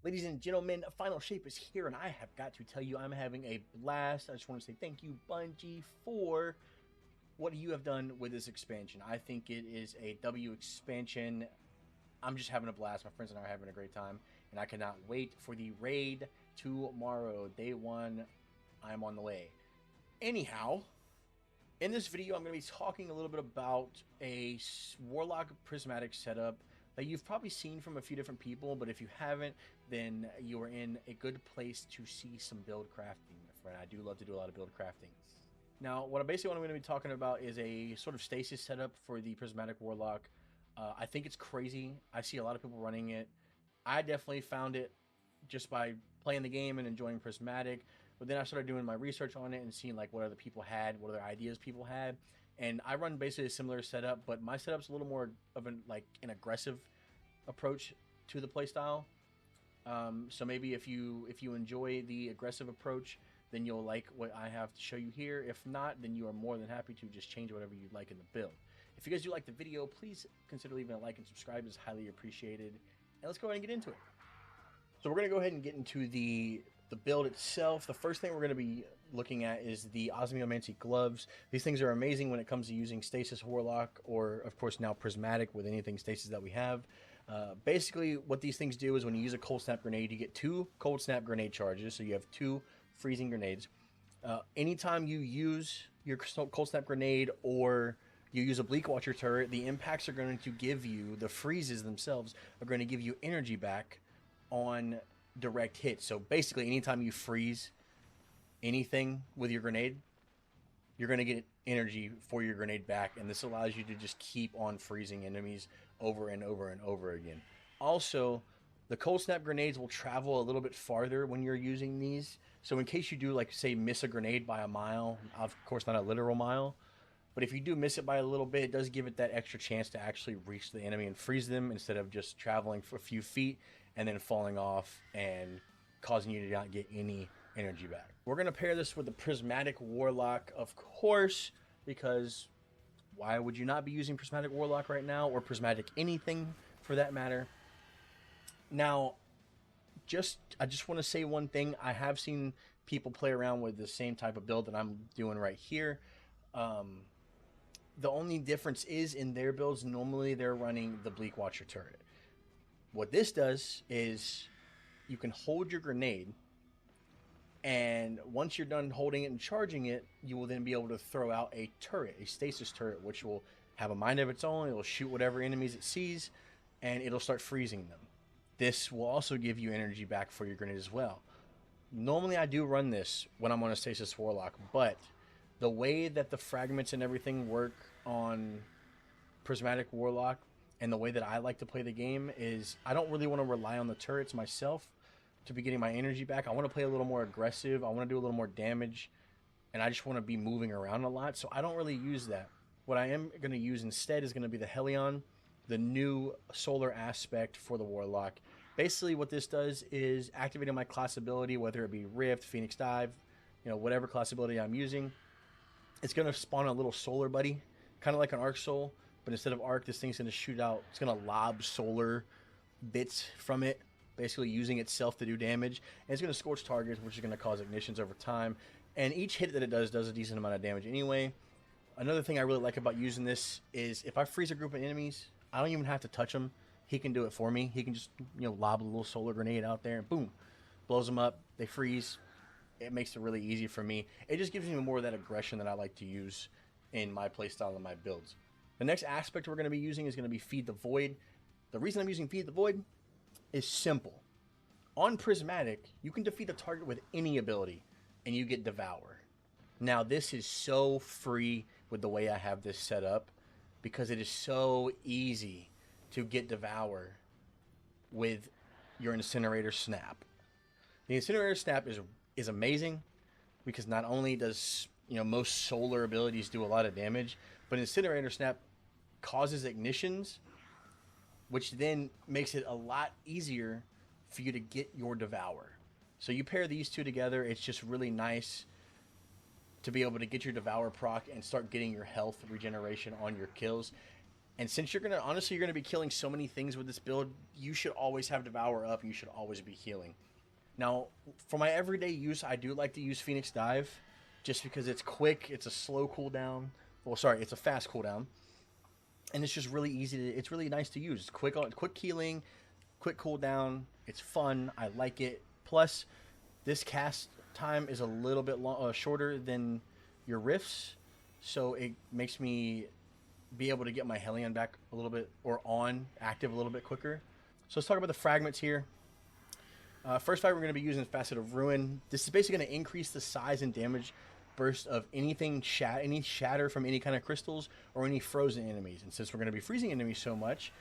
Ladies and gentlemen, Final Shape is here, and I have got to tell you, I'm having a blast. I just want to say thank you, Bungie, for what you have done with this expansion. I think it is a W expansion. I'm just having a blast. My friends and I are having a great time, and I cannot wait for the raid tomorrow. Day one, I'm on the way. Anyhow, in this video, I'm going to be talking a little bit about a Warlock Prismatic setup that you've probably seen from a few different people, but if you haven't, then you are in a good place to see some build crafting, my friend. I do love to do a lot of build crafting. Now, what I'm going to be talking about is a sort of stasis setup for the Prismatic Warlock. I think it's crazy. I see a lot of people running it. I definitely found it just by playing the game and enjoying Prismatic. But then I started doing my research on it and seeing like what other people had, what other ideas people had. And I run basically a similar setup, but my setup's a little more of an aggressive approach to the playstyle. So maybe if you enjoy the aggressive approach, then you'll like what I have to show you here. If not, then you are more than happy to just change whatever you'd like in the build. If you guys do like the video, please consider leaving a like and subscribe. It's highly appreciated. And let's go ahead and get into it. So we're going to go ahead and get into the build itself. The first thing we're going to be looking at is the Osmiomancy gloves. These things are amazing when it comes to using Stasis Warlock, or of course now Prismatic with anything Stasis that we have. Basically, what these things do is when you use a Cold Snap Grenade, you get 2 Cold Snap Grenade charges, so you have 2 freezing grenades. Anytime you use your Cold Snap Grenade or you use a Bleak Watcher turret, the impacts are going to give you, the freezes themselves are going to give you energy back on direct hits. So basically, anytime you freeze anything with your grenade, you're going to get energy for your grenade back, and this allows you to just keep on freezing enemies over and over and over again. Also, the Cold Snap grenades will travel a little bit farther when you're using these. So in case you do, like, say, miss a grenade by a mile, of course not a literal mile, but if you do miss it by a little bit, it does give it that extra chance to actually reach the enemy and freeze them instead of just traveling for a few feet and then falling off and causing you to not get any energy back. We're going to pair this with the Prismatic Warlock, of course, because why would you not be using Prismatic Warlock right now, or Prismatic anything for that matter? Now, I just want to say one thing. I have seen people play around with the same type of build that I'm doing right here. The only difference is in their builds, normally they're running the Bleak Watcher turret. What this does is you can hold your grenade, and once you're done holding it and charging it, you will then be able to throw out a turret, a stasis turret, which will have a mind of its own. It will shoot whatever enemies it sees, and it'll start freezing them. This will also give you energy back for your grenade as well. Normally I do run this when I'm on a Stasis Warlock, but the way that the fragments and everything work on Prismatic Warlock and the way that I like to play the game is I don't really want to rely on the turrets myself to be getting my energy back. I want to play a little more aggressive. I want to do a little more damage, and I just want to be moving around a lot, so I don't really use that. What I am going to use instead is going to be the Helion, the new solar aspect for the Warlock. Basically what this does is activating my class ability, whether it be Rift, Phoenix Dive, whatever class ability I'm using. It's going to spawn a little solar buddy, kind of like an Arc Soul, but instead of Arc, this thing's going to shoot out, it's going to lob solar bits from it, basically using itself to do damage, and it's going to scorch targets, which is going to cause ignitions over time, and each hit that it does a decent amount of damage anyway. Another thing I really like about using this is if I freeze a group of enemies, I don't even have to touch them. He can do it for me. He can just lob a little solar grenade out there and boom, blows them up. They freeze. It makes it really easy for me. It just gives me more of that aggression that I like to use in my playstyle and my builds. The next aspect we're going to be using is going to be Feed the Void. The reason I'm using Feed the Void is simple. On Prismatic, you can defeat the target with any ability, and you get Devour. Now, this is so free with the way I have this set up, because it is so easy to get Devour with your Incinerator Snap. The Incinerator Snap is amazing, because not only does most solar abilities do a lot of damage, but Incinerator Snap causes ignitions, which then makes it a lot easier for you to get your Devour. So you pair these two together, it's just really nice to be able to get your Devour proc and start getting your health regeneration on your kills. And since you're gonna honestly you're gonna be killing so many things with this build, you should always have Devour up. And you should always be healing. Now, for my everyday use, I do like to use Phoenix Dive, just because it's quick. It's a slow cooldown. Well, sorry, it's a fast cooldown, and it's just really easy. It's really nice to use. It's quick healing, quick cooldown. It's fun. I like it. Plus, this cast time is a little bit shorter than your rifts, so it makes me be able to get my Hellion back a little bit, or on active a little bit quicker. So let's talk about the fragments here. First fragment we're going to be using is Facet of Ruin. This is basically going to increase the size and damage burst of anything any shatter from any kind of crystals or any frozen enemies. And since we're going to be freezing enemies so much,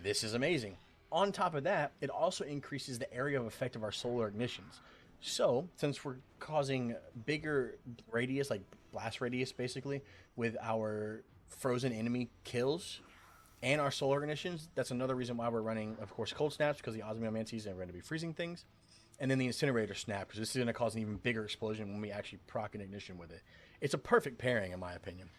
this is amazing. On top of that, it also increases the area of effect of our solar ignitions. So, since we're causing bigger radius, like blast radius basically, with our frozen enemy kills and our solar ignitions, that's another reason why we're running, of course, cold snaps, because the Osmiomancies are going to be freezing things. And then the incinerator snap, because this is going to cause an even bigger explosion when we actually proc an ignition with it. It's a perfect pairing, in my opinion.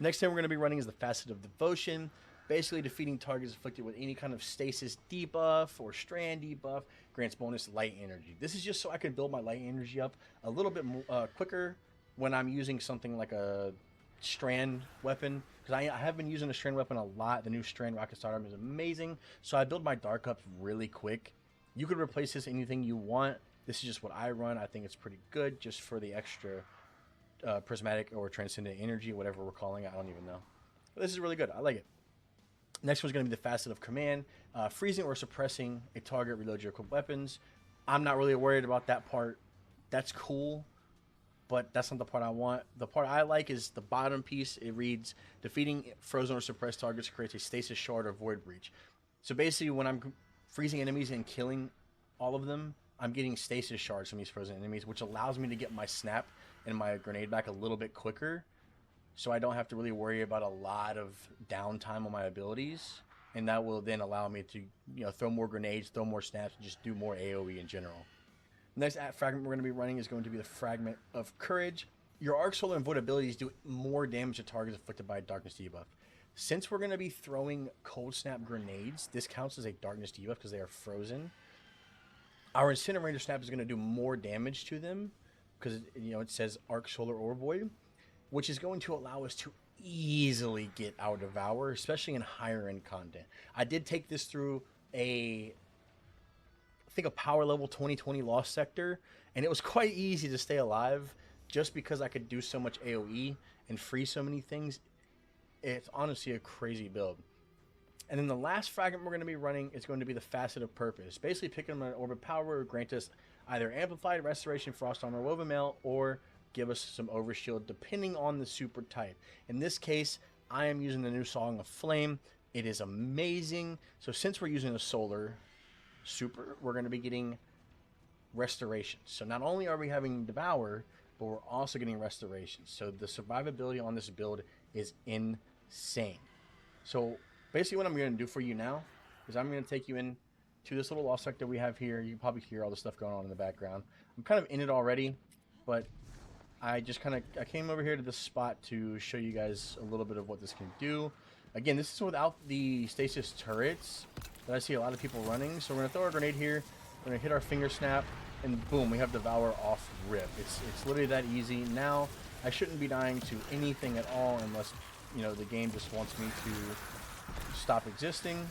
Next thing we're going to be running is the Facet of Devotion. Basically, defeating targets afflicted with any kind of stasis debuff or strand debuff grants bonus light energy. This is just so I can build my light energy up a little bit more, quicker when I'm using something like a strand weapon, because I have been using a strand weapon a lot. The new strand rocket starter is amazing, so I build my dark up really quick. You could replace this anything you want. This is just what I run. I think it's pretty good just for the extra prismatic or transcendent energy, whatever we're calling it. I don't even know. But this is really good. I like it. Next one's going to be the Facet of Command. Freezing or suppressing a target, reload your equipped weapons. I'm not really worried about that part. That's cool, but that's not the part I want. The part I like is the bottom piece. It reads, defeating frozen or suppressed targets creates a stasis shard or void breach. So basically, when I'm freezing enemies and killing all of them, I'm getting stasis shards from these frozen enemies, which allows me to get my snap and my grenade back a little bit quicker, so I don't have to really worry about a lot of downtime on my abilities. And that will then allow me to, throw more grenades, throw more snaps, and just do more AoE in general. Next fragment we're going to be running is going to be the Fragment of Courage. Your Arc Solar and Void abilities do more damage to targets afflicted by a Darkness debuff. Since we're going to be throwing Cold Snap grenades, this counts as a Darkness debuff because they are frozen. Our Incinerator Snap is going to do more damage to them because, it says Arc Solar or Void, which is going to allow us to easily get our Devour, especially in higher end content. I did take this through a power level 2020 Lost Sector, and it was quite easy to stay alive just because I could do so much AoE and free so many things. It's honestly a crazy build. And then the last fragment we're going to be running is going to be the Facet of Purpose. Basically, picking them an Orbit Power will grant us either Amplified, Restoration, Frost Armor, Woven Mail, or give us some Overshield, depending on the super type. In this case, I am using the new Song of Flame. It is amazing. So since we're using a solar super, we're going to be getting Restoration. So not only are we having Devour, but we're also getting Restoration. So the survivability on this build is insane. So basically what I'm going to do for you now is I'm going to take you in to this little Lost Sector we have here. You can probably hear all the stuff going on in the background. I'm kind of in it already, but I came over here to this spot to show you guys a little bit of what this can do. Again, this is without the stasis turrets that I see a lot of people running. So we're going to throw our grenade here. We're going to hit our finger snap, and boom, we have Devour off rip. It's literally that easy. Now, I shouldn't be dying to anything at all unless, the game just wants me to stop existing.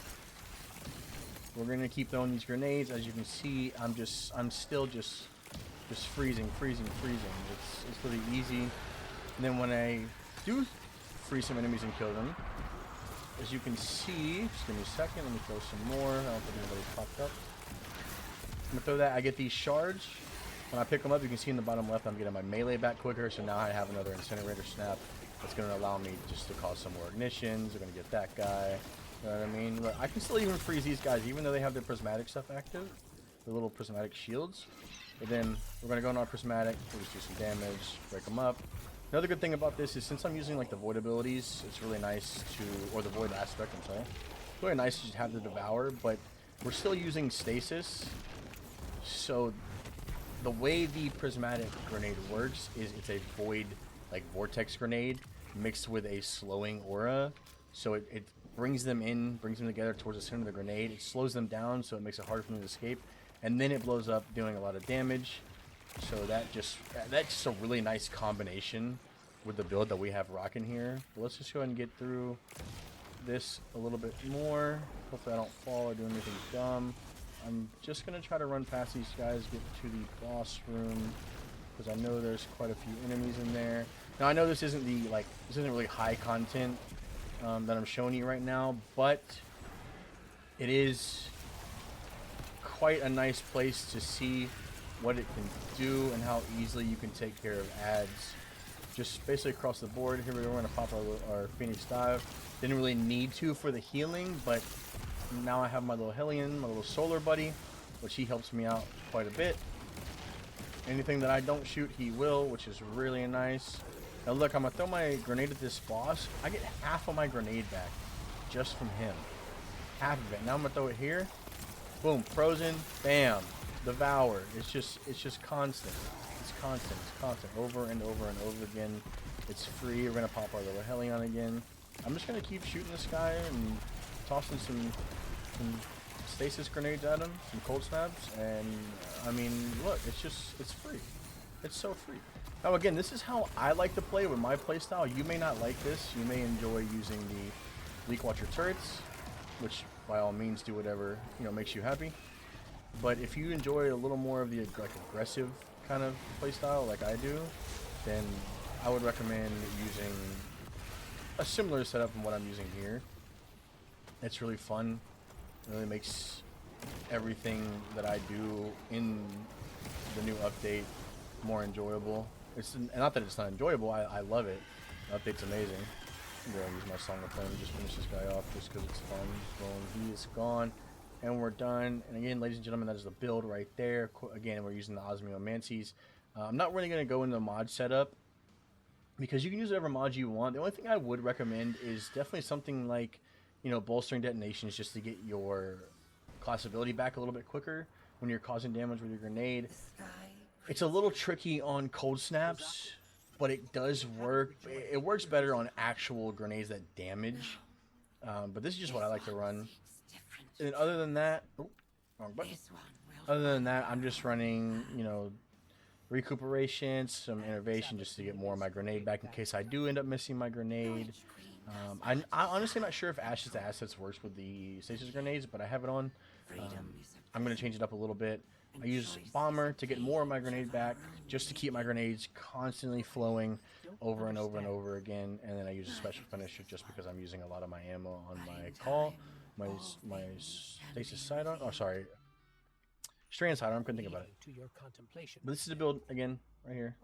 We're going to keep throwing these grenades. As you can see, I'm still just freezing. It's really easy. And then when I do freeze some enemies and kill them, as you can see, just give me a second, let me throw some more. I don't think anybody's popped up. I'm gonna throw that. I get these shards. When I pick them up, you can see in the bottom left, I'm getting my melee back quicker. So now I have another Incinerator Snap. That's gonna allow me just to cause some more ignitions. We're gonna get that guy. You know what I mean? Look, I can still even freeze these guys, even though they have their prismatic stuff active, the little prismatic shields. But then we're gonna go on our prismatic, we'll just do some damage, break them up. Another good thing about this is since I'm using like the void abilities, it's really nice to, or the void aspect, I'm sorry. It's really nice to just have the Devour, but we're still using stasis. So the way the prismatic grenade works is it's a void, like vortex grenade mixed with a slowing aura. So it brings them together towards the center of the grenade. It slows them down, so it makes it harder for them to escape. And then it blows up, doing a lot of damage. So that's just a really nice combination with the build that we have rocking here. But let's just go ahead and get through this a little bit more. Hopefully I don't fall or do anything dumb. I'm just gonna try to run past these guys, get to the boss room, because I know there's quite a few enemies in there. Now I know this isn't really high content that I'm showing you right now, but it is quite a nice place to see what it can do and how easily you can take care of ads. Just basically across the board. Here we go. We're gonna pop our Phoenix Dive. Didn't really need to for the healing, but now I have my little Hellion, my little solar buddy, which he helps me out quite a bit. Anything that I don't shoot, he will, which is really nice. Now look, I'm gonna throw my grenade at this boss. I get half of my grenade back just from him. Half of it. Now I'm gonna throw it here. Boom, frozen. Bam, devour. It's just constant. It's constant. Over and over and over again. It's free. We're gonna pop our little Hellion again. I'm just gonna keep shooting this guy and tossing some stasis grenades at him, some cold snaps, and I mean, look, it's free. It's so free. Now again, this is how I like to play with my playstyle. You may not like this. You may enjoy using the Leak Watcher turrets, which by all means do whatever makes you happy. But if you enjoy a little more of the aggressive kind of playstyle like I do, then I would recommend using a similar setup from what I'm using here. It's really fun. It really makes everything that I do in the new update more enjoyable. It's not that it's not enjoyable. I love it. The update's amazing. I'm gonna use my Song of Flame and just finish this guy off just because it's fun. Boom, he is gone, and we're done. And again, ladies and gentlemen, that is the build right there. Again, we're using the Osmiomancies. I'm not really gonna go into the mod setup because you can use whatever mod you want. The only thing I would recommend is definitely something like, bolstering detonations, just to get your class ability back a little bit quicker when you're causing damage with your grenade. It's a little tricky on cold snaps, but it does work. It works better on actual grenades that damage. But this is just what I like to run. And other than that, wrong button. Other than that, I'm just running, recuperation, some innovation, just to get more of my grenade back in case I do end up missing my grenade. I honestly am not sure if Ashes to Assets works with the stasis grenades, but I have it on. I'm going to change it up a little bit. I use Bomber to get more of my grenade back, just to keep my grenades constantly flowing over and over and over again. And then I use a special finisher just because I'm using a lot of my ammo on my call. My stasis sidearm. Oh, sorry. Strand sidearm. Couldn't think about it. But this is the build again, right here.